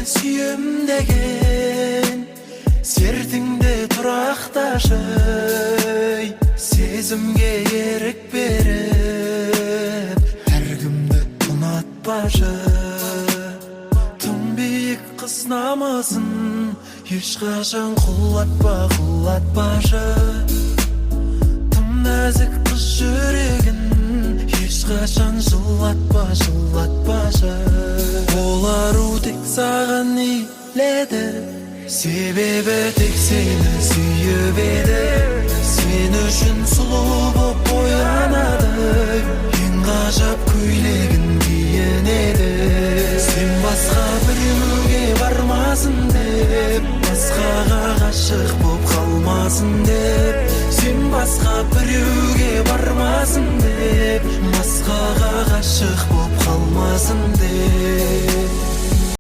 сүйем деген, сертіңде тұрақташы, сезімге ерік беріп, әркімді ұнатпашы. Тым биік қыз намысын ешқашан құлатпашы. Тым нәзік қыз жүрегін ешқашан жылатпашы. Ол ару тек саған иледі, себебі тек сені сүйіп еді. Сен үшін сұлу боп боянады, ең ғажап көйлегін киінеді. Сен басқа біреуге бармасын деп, басқаға ғашық боп қалмасын деп. Сен басқа біреуге бармасын деп, басқаға ғашық боп қалмасын деп.